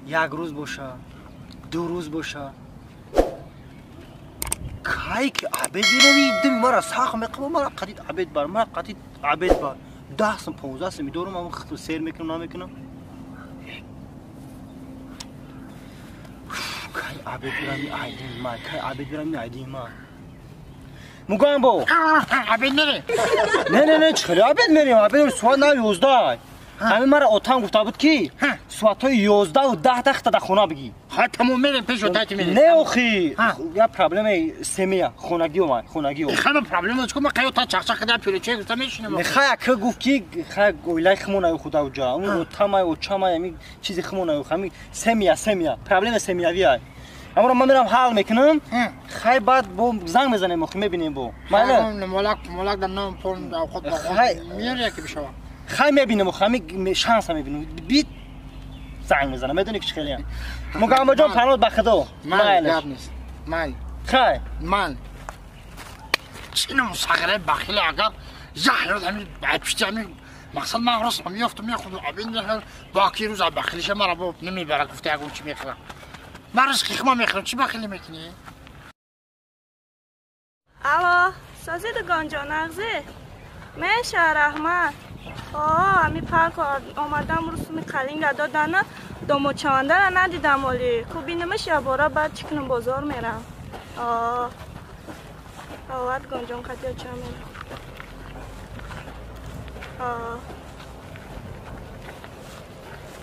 یک روز باشه 2 روز باشه کای که عبید میدم مرا ساخ میکنم مرا قدید عبید بر مرا قدید عبید بر 10 سم 15 سم میدورم من خط سیر میکنم نمیکنم کای عبید برمی عیدیم ما کای عبید برمی عیدیم ما مگم با عبید میری نه چرا عبید میریم عبید سواد نه 11 همین مرا اتام گفته بود کی سوات 11 و 10 دقیقه در خونه بگی ها تمام میریم پیش اوتاتی میریم نه اخی یا پرابلم سمیه خونگی اومد خونگی اومد خیلی پرابلم است که ما قیوتا چخچخ در پیلوچه گفته میشینم خیلی که گفت کی خیلی گویلای خمونه خدا و جا اون اتامای و چامای همین چیزی خمونه همین سمیه پرابلم سمیویه اما من میرم حل میکنم خیلی بعد با زنگ میزنیم اخی میبینیم با ماله ملاک در نام پون خود با خود میاره که بشوا خیلی میبینم خیلی شانس میبینم بید زنگ میزنم میدونی که خیلی مگم جان پرواز به خدا مال نیست مال خیلی مال چینو مسخره بخیل اگر زهر همین پشت همین مقصد من راست میافتم میاخذ ابین ده باقی روز بخیلش مرا با نمیبره گفته اگه چی میخرم مرز خیخما میخرم چی بخیلی میکنی الو سازید گنجا نغزه میشه رحمت همی پارک آمدم رسومی قلینگ دادن دومو چانده را ندیدم ولی کو بینمش یا بارا بعد چکنم بازار میرم وقت گنجان قطعه چه میرم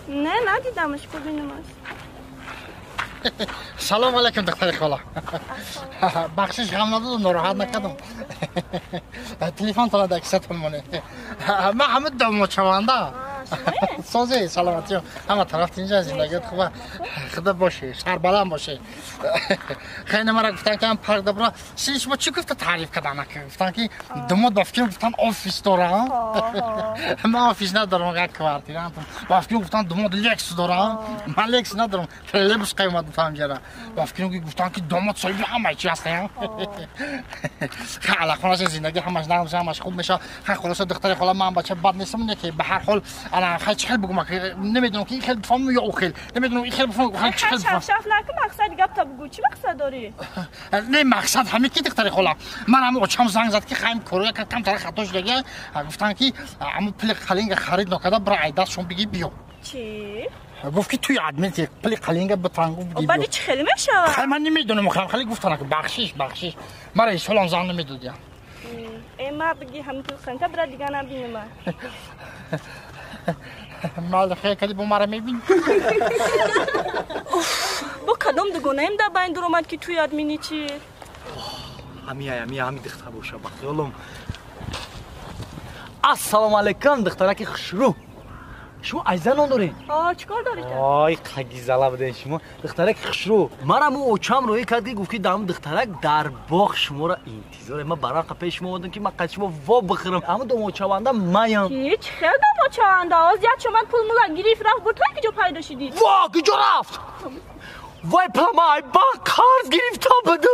نه ندیدمش کو بینمش سلام علیکم دختر خاله بخشش غم ندادم ناراحت نکردم تلفن تلا دکست مونه من همه دومو چوانده سازی سلامتی همه طرف اینجا زندگیت خوبه خدا باشه شهر بلند باشه خیلی مرا گفتن که هم پارک دبرا سیش با چی گفته تعریف کردن که گفتن که دمود با فکر گفتن آفیس دارم من آفیس ندارم یک کوارتیر با فکر گفتن دمود لکس دارم من لکس ندارم لبس قیمت بفهم جرا با فکر گفتن که دمود صاحب همه چی هستن خیلی خلاص زندگی همش نمیشه همش خوب میشه خلاص دختر خاله من بچه بد نیستم که به هر حال انا خیلی بگم که نمیدونم که این خیلی بفهمم یا خیلی نمیدونم این خیلی بفهمم خیلی چی شف نکن مقصد گپ تا بگو چی مقصد داری نه مقصد همین که دختر خاله من هم اوچم زنگ زد که خیلی کوریا که کم طرف خطاش دیگه گفتن که اما پل قلینگ خرید نکرده برای دستشون بگی بیا چی گفت که توی ادمین که پل قلینگ به تانگو بگی بعد چی خیلی میشه من نمیدونم خیلی گفتن که بخشش مرا ایشون زنگ نمیدادی ما بگی هم تو خنده برای دیگه نبینم مال خیلی کدی با مرا میبینی با کدام دگونه دا با این در اومد که توی ادمینی چی همی دختر باشه بخیالم السلام علیکم دخترک خوشرو شما ایزن اون دارین چیکار دارید آی قگیزالا بدین شما دخترک خوشرو مرا مو اوچام روی کردی گفت که دام دخترک در باغ شما را انتظار ما برای قپه شما بودم که من قد شما وا بخرم اما دو موچوانده مایم هیچ خیلی دو موچوانده از یاد شما پول مولا گریف رفت بود که جو پیدا شدید وا کجا رفت وای پلمای با کار گرفت بدو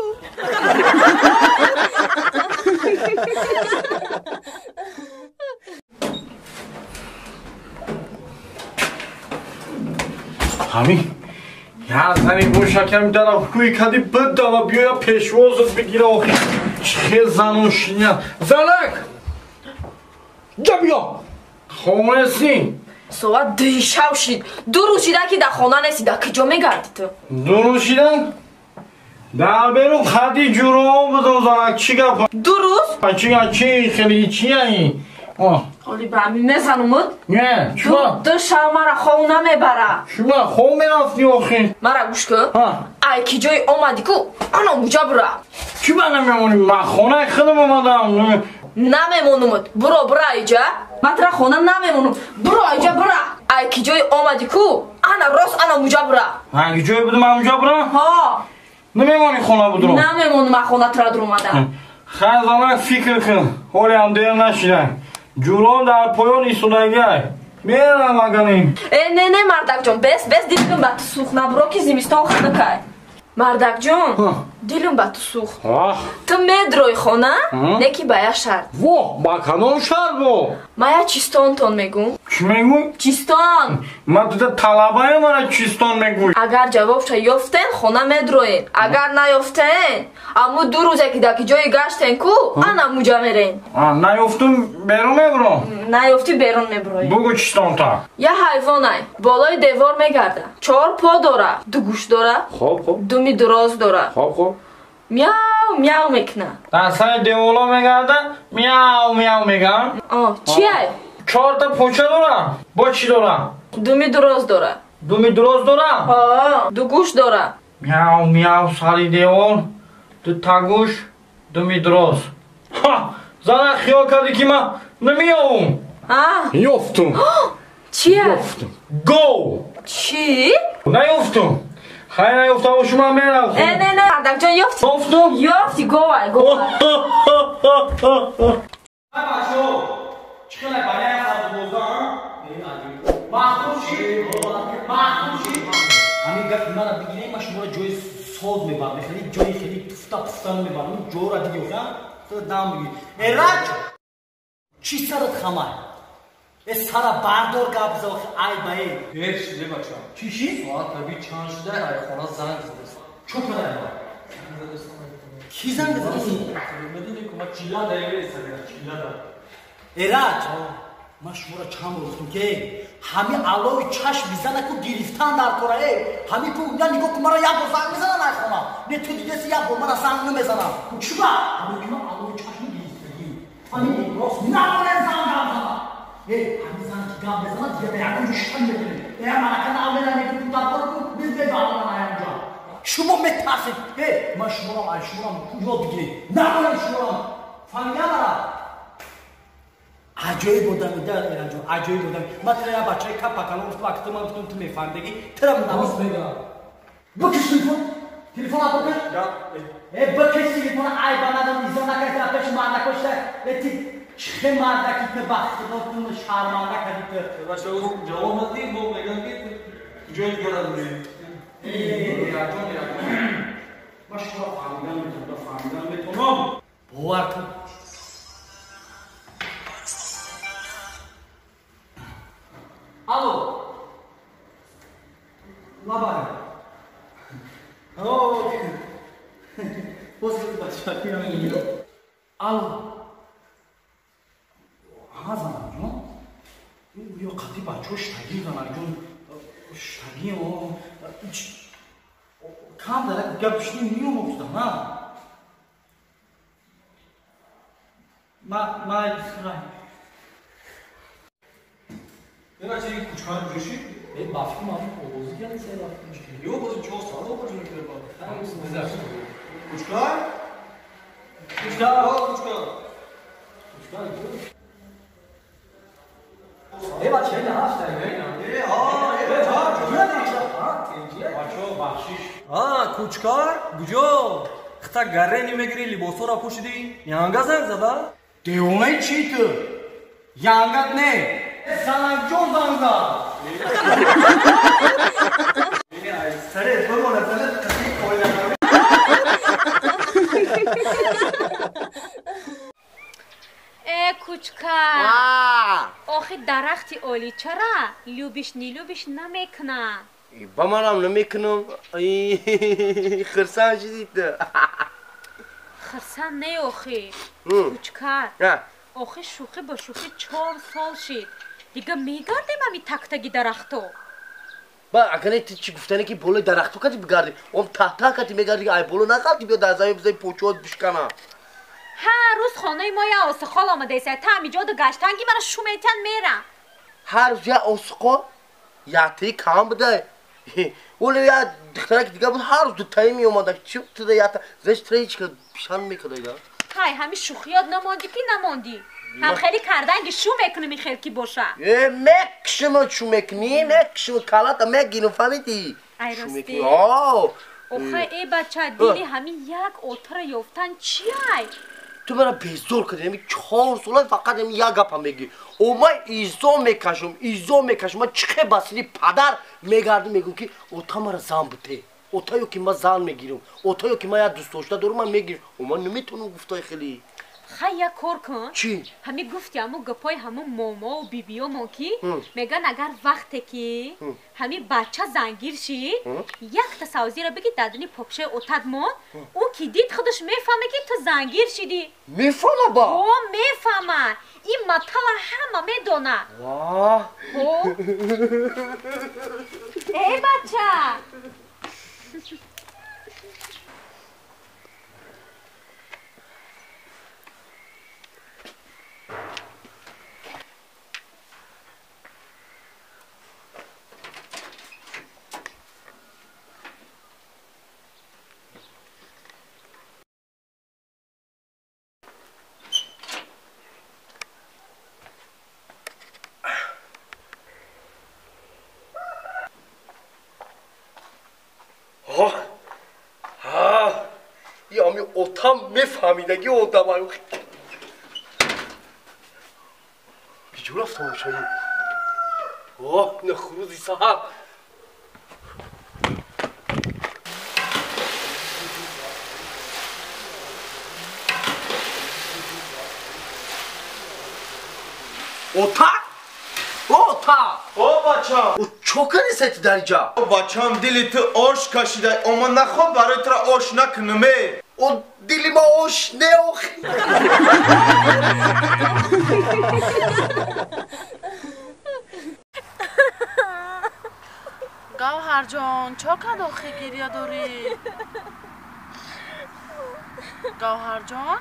همین یا زنی گوش شکرم دارم کوی کدی بد دارم بیا پیشوازت بگیره آخی چه زنوشینه زلک جا بیا خونه سی سواد دیشب شید 2 روز شیده که در خانه نسیده کجا میگردی تو 2 روز شیدن در برو خدی جورام بزن زنک چی گفت 2 روز چی خیلی چی این حالی به همین نزنمود نه چما دو شب مرا خون نمیبره شما خون میرفتی آخی مرا گوش کن ای که جای آمدی کو انا موجا برا چی من نمیمونی من خونه خودم آمدم نمیمونمود برو ایجا من ترا خونه نمیمونم برو ایجا برا ای که جای آمدی کو انا راست انا موجا برا اگه جای بودم من موجا برا ها نمیمونی خونه بودم نمیمونم من خونه ترا در اومدم خیلی فکر کن حالی هم دیر نشیدن جوران در پایان ایستونگی میرم اگریم نه مردک جان بس دیلم با تو سوخ نبرو که زمستان خونه که مردک جان دیلم با تو سوخ تو میدروی خونه نکی باید شرد با کدام شرد با ما یا چیستان تون میگم چی میگوی؟ چیستان من تو طلبه من چیستان میگوی اگر جوابش یافتین خونه میدروین اگر نیافتین اما 2 روزه که داکی جای گشتین کو انا موجا میرین نیافتم بیرون میبرم نیافتی بیرون میبروین بگو چیستان تا یه حیوانه بالای دیوار میگرده 4 پا داره 2 گوش داره خوب دومی دراز داره خوب میاو میاو میکنه دستای دیولا میگرده میاو میاو میگن چیه؟ 4 تا پوچه دارم با چی دارم؟ دومی دراز داره دومی دراز دارم 2 گوش داره میاو میاو سری دیوار 2 تا گوش دومی دراز زنه خیال کردی که من نمیاوم یافتم چیه؟ گو چی؟ نیافتم خیلی نیافتم و شما میرم نه مردک جان یافتی یافتی گوه بچه‌ها چقدر برای خود بودن محفوظی همین گفت من بگیریم من شما را جای ساز میبرم خیلی جای خیلی تفتن میبرم جو را دیگه اوکم تو دام بگیر ایرج چی سرت خمه سر بردار گپ زاخ ای بای هیچ چیزی بچه چی؟ ساعت نبی چند شده های خونه زنگ زده چون کنه کی زنگ زده؟ میدونی که ما چیلا دایگه استگرم چیلا دا ایرج من شما را چند گفتم که همین علاوه چشم میزنه که گرفتن در کره همین که اونجا نگاه که مرا یک بار زنگ میزنه نخونم نه تو دیگه یک بار مرا زنگ نمیزنم چی با؟ همین که من علاوه چشم گرفتگی همین راست نباید زنگ بزنم همین زنگ که گم بزنم دیگه بیرون شکن بکنیم اگر من اکنه اولا نگه تو در کره کن بیز بگاه من اینجا شما مترسید من شما را یاد بگیرید نباید شما را فهمیدم مرا عجایب بودم در ایرانجو عجایب بودم من ترا یا بچه کپ پکنم وقتی من گفتم تو میفهمیدی ترا نمیست بگم بکش تلفن آب بکن بکش تلفن ای بنادم ایزا نکرد ترا پیش من نکشته چه مردکی که وقت نتون شرمنده کردی تو بچه او جواب ندید با میگم که جویت گرد بودید من شما فهمیدم میتونم باور کن الو لاباره باز بچه پیرانی الو زنم جون یا قطعی بچه ها شتگی زنم جون شتگی کم داره گپشنی میوم افتم من بچه این کوچکار بروشی؟ بافتی ما بازی کردن سه بافتی مشکلی یو بازی 4 سال بازی میکنه با کوچکار بچه این هست کوچکار کجا خطا گره نمیگیری لباسو را پوشیدی یانگا زنگ زده دیونه چی تو یانگت نه زنگ جون زنگا سره بگونه سره کسی کویل کوچکا آخه درختی اولی چرا لوبیش نمیکنه با منم نمیکنم خرسان شدید خرسان نه آخه کوچکا آخه شوخی با شوخی 4 سال شد دیگه میگردیم همی تک درختو با اکنه چی گفتنه که بالای درختو کتی بگردی اون تحت کتی میگردی ای بالو نخالتی بیا در زمین بزنی پوچوات بشکنه هر روز خانه ما یا آسخال آمده ایسه تا همی جا دو گشتنگی من شومیتن میرم هر روز یا آسخال یا تی کام بده ولی یا دختره که دیگه بود هر روز دو تایی می اومده چی تو ده یا تا زش تایی چی که پیشان میکنه ایده های همی شوخیات نماندی که نماندی هم خیلی کردنگی شو میکنه می خیلی باشه مکشم چو میکنی مکشم کلاتا مگینو فهمیدی ای راستی آه اوخه ای بچه دیلی همین یک اوتر یافتن چی های؟ تو برای بیزور کردی همی 4 ساله فقط همی یک گپ هم میگی او من ایزو میکشم من چخه بسیلی پدر میگردم میگم که اوتا مرا زن بده اوتا که من زن میگیرم اوتا که من یا دوست داشته دارم من میگیرم او من نمیتونم گفتای خیلی خای یک کار کن چی؟ همی گفتی همو گپای همو ماما و بیبیو ما کی میگن اگر وقتی که همی بچه زنگیر شی یک تصاویر رو بگی دادنی پاپشه اتاد مون او کی دید خودش میفهمه که تو زنگیر شدی میفهمه با او میفهمه این مطلب همه میدونه واه ای بچه یامی اوتام میفهمیدگی اوتام آیو بیجور افتام شایی نخروزی صاحب اوتا او بچم او چوکنی سیتی در اینجا او بچم دلی تو آش کشیده اما نخواد برای تو آش نکنمه او دلی ما اوش نه اوخی گوهر جان چقدر آخی گریه داری؟ گوهر جان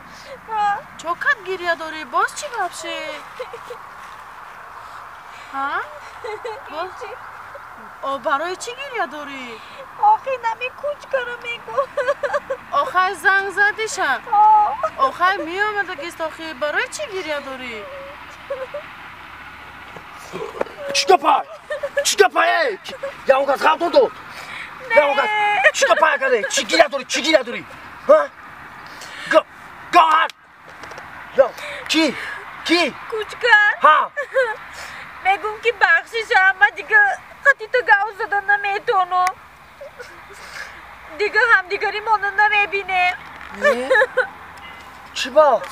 چقدر گریه داری؟ باز چی بابشه؟ ها؟ برای چی گریه داری؟ آخه نمی کوچ کرو میگو آخه زنگ زدیشه آخه می آمده گیست آخه برای چی گریه داری؟ چی پای یا اون کس خواهد تو یا اون کس چی پای کرده چی گیره داری گوهر یا کی کوچ کر ها میگم که بخشیش اما دیگه خطی تو گاو زدن نمیتونو دیگه همدیگری مانو نمیبینه چی با؟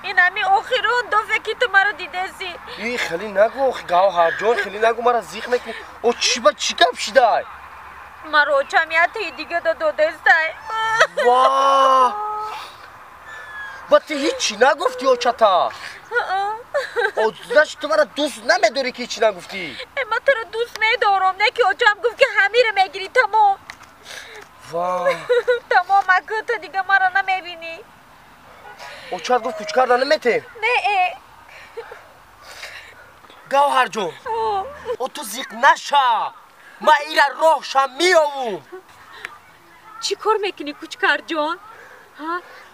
این همی آخرون دو فکی تو مرا دیده سی ای خیلی نگو گوهر جان خیلی نگو مرا زیخ میکنی او چی با چی گپ شده مرا چمیت دیگه دو دسته واه با تو هیچی نگفتی او چطا او داشت تو مرا دوست نمیداری که هیچی نگفتی اما تو رو دوست میدارم نه که اوچم گفت که همه رو میگیری تمام واه تمام اگه تو دیگه مرا نمیبینی او چت گفت کوچ کردن نمیته نه گوهر جون او تو زیق نشا ما ایره روحشم میاوم چی کار میکنی کوچکر جان؟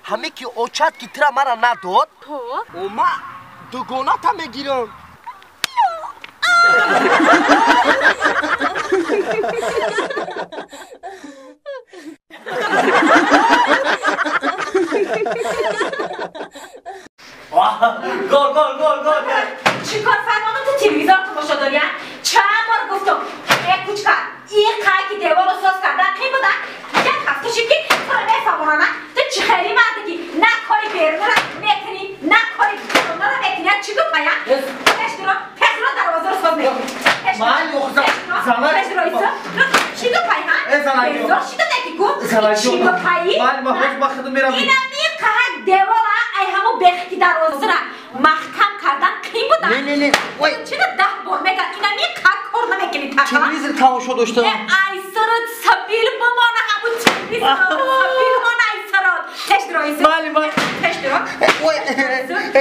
همه که او چت که ترا مرا نداد تو؟ او ما دوگانه تا میگیرم گل چی کار فرمانو تو تلویزیون تماشا داری؟ چند بار گفتم ای کوچکر این قای که دیوار رو ساز کردن کی بودن؟ یک هفته شد که تو رو نفهمونن تو چی خیلی مردگی نه کاری بیرون رو میکنی نه کاری بیرون رو میکنی چی گفت پایا؟ پشت رو دروازه رو ساز میکنی پشت رو ایسا چی گفت پایا؟ بیرون چی تو نکی گفت؟ چی گفت پایی؟ این همی قای دیوار ای همو بختی دروازه رو محکم کردن کی بودن؟ نه چی ده بار میگن اینا می کار نمیکنی تا تلویزیون تماشا داشتم ای سرت سبیل بمانه همون تلویزیون سبیل من ای سرت تشت رو ایسا تشت رو ای سرت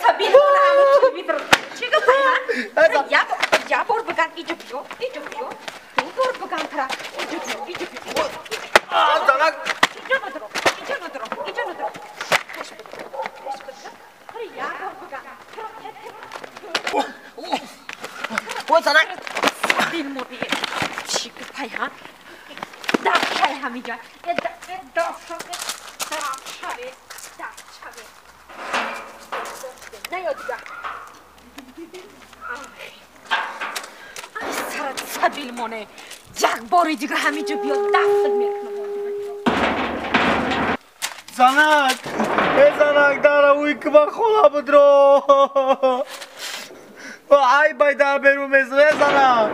سبیل من همون تلویزیون چی گفت یا بار بگن ایجو بیو دو بار بگن ترا ایجو بیو اینجا ندارم او زنک سبیل مونی چی که پایان دفت شوی همینجا دفت شوی نیا دیگه ای سرت سبیل مونه یک باری دیگه همینجا بیا دست میکنم. زنک زنک در اوی که با خدا بدرو ای بایده برو مزره زنک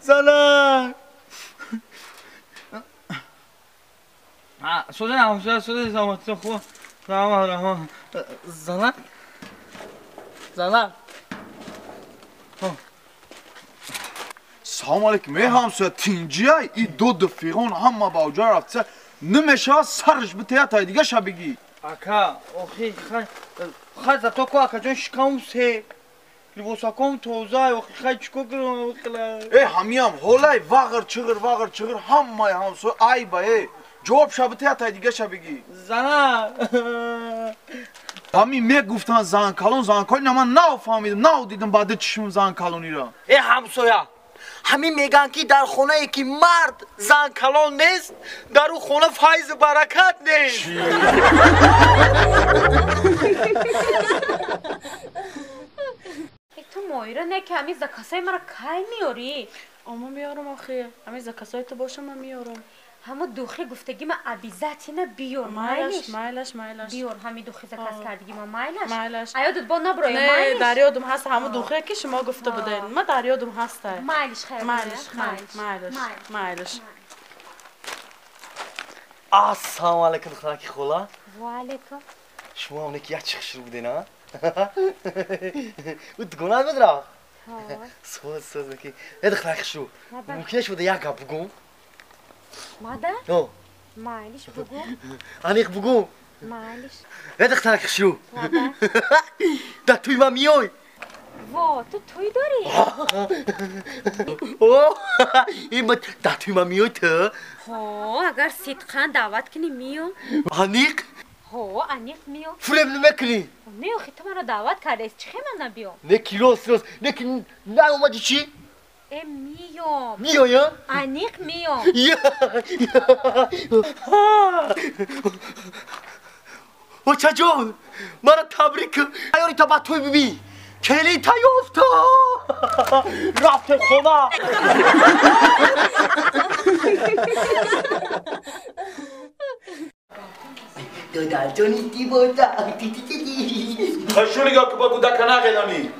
زنک سوزه نموزه سوزه زمانتون خوب رحمه زنک زنک سلام علیکم ای همسایه تینجی ای ای دو دفیقون همه با اوجا رفته نمیشه سرش بتیه تا دیگه شا بگی اکا اوخی خواهد زبطا که اکا جان شکام سه لباسا کام توزای اوخی خواهد چکو کرم ای همیم هولای واغر چغر همه همسایه ای با ای جواب شا بتیه تا دیگه شا بگی زنه همین میگفتن زن کالون من نو فهمیدم نو دیدم بعد چشم زن کالونی را ای همسایه همین میگن که در خونه ای که مرد زن کلان نیست در اون خونه فیض برکت نیست تو مایره نه که همین زکاسای مرا کای میاری؟ اما میارم آخه همین زکاسای تو باشه من میارم همه دوخی گفتگی ما عبیزتی نه بیار مایلش بیار همین دوخی زکاس کردگی ما مایلش ایادت با نبرای نه در یادم هست همه دوخی که شما گفته بودین ما در یادم هست مایلش خیر مایلش السلام علیکم خاکی خولا و علیکم شما اونه که یک چخشر بودین ها؟ او دگونات بدرا؟ سوز بکی یه خاکی شو ممکنه شده یک گپ بگم؟ مادر؟ نه مایلش بگو انیق بگو مایلش یه خاکی شو در توی من میای وا تو توی داری؟ این با در توی من میای تو؟ اگر صدقان دعوت کنی میام انیق؟ انیق میام فرم نمیکنی؟ نه اخی تو مرا دعوت کرده است چه من نبیام؟ نه کیلوس نه که نه اومدی چی؟ میام میایم؟ انیق میام بچه جان مرا تبریک ایاری تا با توی ببی کلی تا یافتا رفت خونه دادر جانی دی بودا خشونی گا که با کودک نقیدانی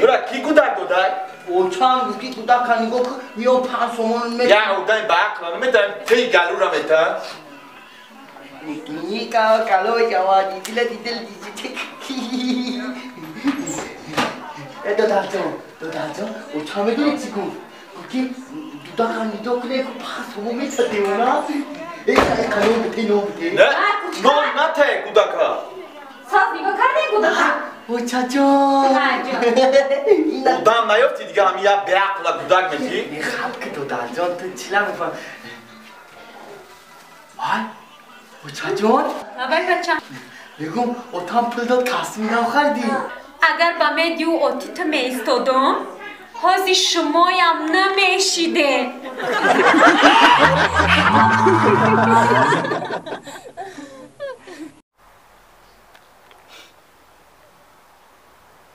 برا کی کودک دادای؟ او چند گفتی کودک کنی گفت میام 5 تومان میدم یا او دای باقلانو میدم تی گلو را میدم نکنی کلو جوادی دل دیزی دادر جان او چند میدونی چی گفت گفتی کودک کنی دو کنه که 5 تومان میتده اونا ای کلو بده نو بده نه نه ته کودک ها ساز نگاه کرده کودک بچه جان او دام نیافتی دیگه همی یا باقلا کودک میدی؟ خب که دادر جان تو چیلا میفهم بچه جان نبای بچه بگم اوتام پل داد کسی نو خریدی اگر با میدیو اوتی تو میستادم حاضی شمایم نمیشیده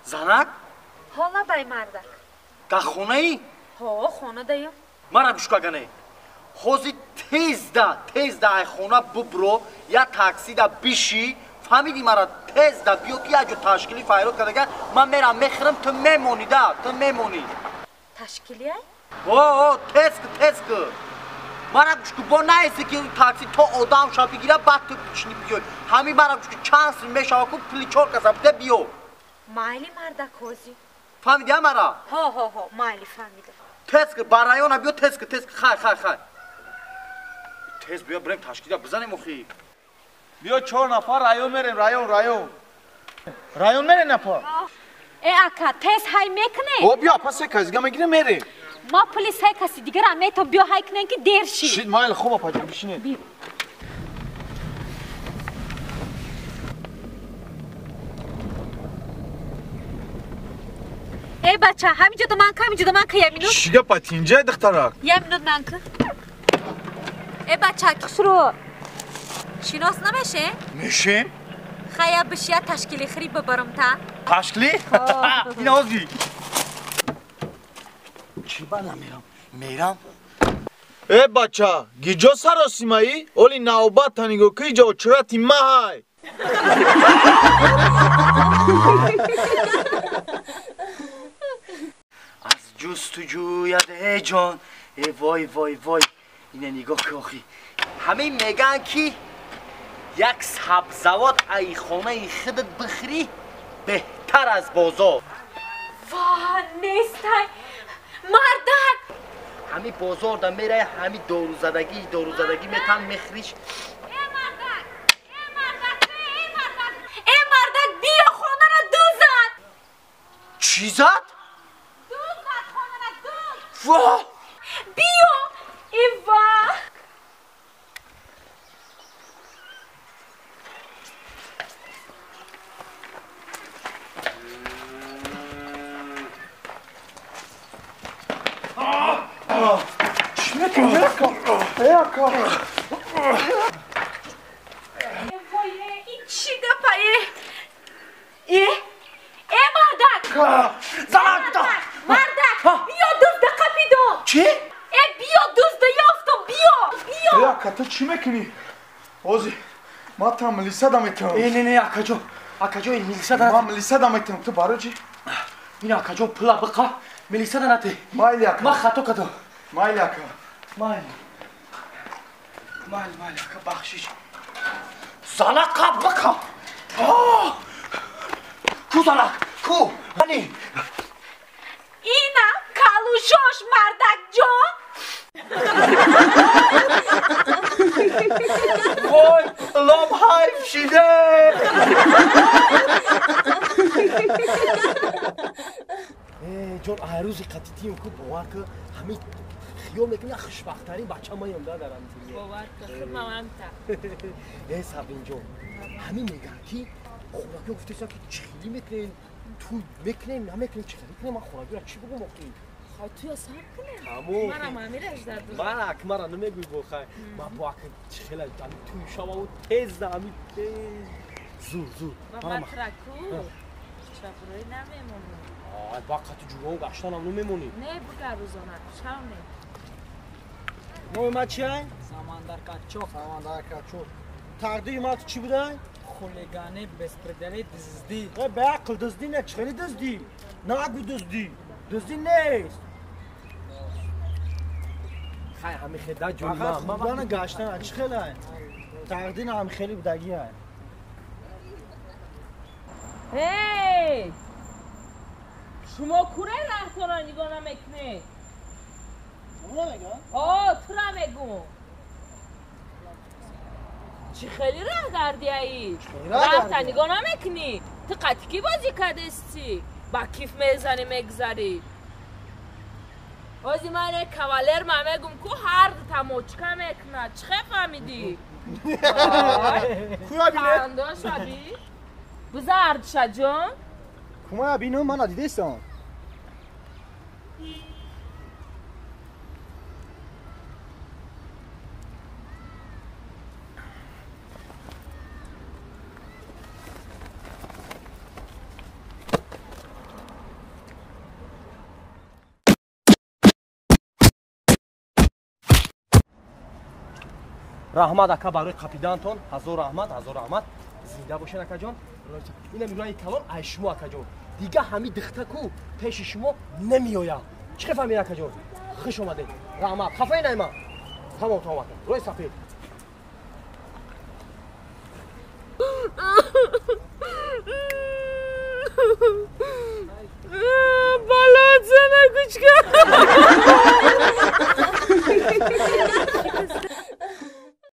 زنک؟ حالا بای مردک در خونه ای؟ خونه دایم مرا بشکا گنه خوزی تیز ده خونه ببرو یا تاکسی ده بیشی فهمیدی مرا تیز ده بیو که یه جو تشکیلی فایرود کرده من میرم میخرم تو میمونی تو میمونی تشکیلی های؟ تیز که مرا بشکو با نیستی که تاکسی تو آدم شا بگیره بعد تو بچنی بیوی همین مرا بشکو چند سری میشه که پلی چور کسا بده بیو مایلی مردک خوزی فهمیدی هم مرا؟ مایلی فهمیده تیز که برایون بیو تیز که خای تیز بیا بریم تشکیل بزنیم مخی بیا 4 نفر رایون میریم رایون میریم نفر ای اکا تیز های میکنه بیا پس یک کسی میگیره میریم ما پلیس های کسی دیگر همه تو بیا های کنن که دیر شی شید مایل خوبه پاجم بشینه ای بچه همینجا دو من که یه مینوت شیگه پاتینجه دخترک یه مینوت من که ای بچه کس رو شناس نمیشه؟ میشیم؟ خیا بشیا تشکیلی خری ببرم تا تشکیلی؟ این آزی چی بنا میرم ای بچه گیجا سراسیمایی اولی نوبت تنیگو که ایجا چراتی مهای از جستجویت ای جان ای وای وای وای اینه نگاه که آخی همه میگن که یک سبزوات ای خانه خودت بخری بهتر از بازار واه نیستای مردک همه بازار دا میره همه دارو زدگی میتن مخریش ای مردک بیا خانه را دوزد چی زد؟ دوزد خانه را دوز واه بیا ای واه این چی گپایه ای مردک مردک بیا دوزد قپیدم چی؟ بیا دوزد یافتم بیا ای اکا تو چی میکنی؟ اوزی ما تا ملیسا دا میتونم نه اکا جو این ملیسا دا ما ملیسا دا میتونم تو بارو چی؟ این اکا جو پلا بقا ملیسا دا نته مایلی اکا ما خطو کدو مایلی اکا مایل اکا بخشیش زلقا بقا کو زلق کو هنی اینا کالوشوش مردک جان وای لام حیف شده جون روزی قطیتیم که باور که همین خیال میکنه خوشبخت‌ترین بچه مایم دارم باور که خیلی ای سابین جون همین میگن که خوراکی گفتیسا که چخیلی میکنین تو میکنین نمیکنین چخیلی کنین من خوراکی را چی بگم آقی خواهی توی سب کنه همون مرم امیرش در دو من اکمرا نمیگوی بخواه من با اکم چخیل توی شما و تیز دامی تیز زور و مطرکو چپروی نمیمونی وقت جوان گشتن هم نمیمونی نه بگر روزانه شام نه نوی ما چی هایی؟ ساماندار کچو تقدیر ما تو چی بودن؟ خلیگانی بسپردنی دزدی به عقل دزدی نه چخیلی دزدی نگو دزدی نیست خیلی همه خیلی جون فقط خوبان گشتن چی خیلی هایی؟ تقدیر هم خیلی بودگی هایی هی شما کوره راه تو را نگاه نمیکنی تو را میگم چی خیلی راه گردی ایی راه تا نگاه نمیکنی تو قطکی بازی کرده استی با کیف میزنی میگذاری بازی من کاولر ما میگم که هر دو تموچکه میکنه چه فهمیدی؟ خویا بینه؟ خانده شبی؟ بزرد شد جان؟ کما بینه من ندیده استم رحمت اکا برای کپیدانتون هزار رحمت زنده باشین اکا جان اینه میگن این کلام ای شما اکا جان دیگه همین دخته کو پیش شما نمیآید چه فهمید اکا جان خوش اومده رحمت خفه نیما تمام روی صفحه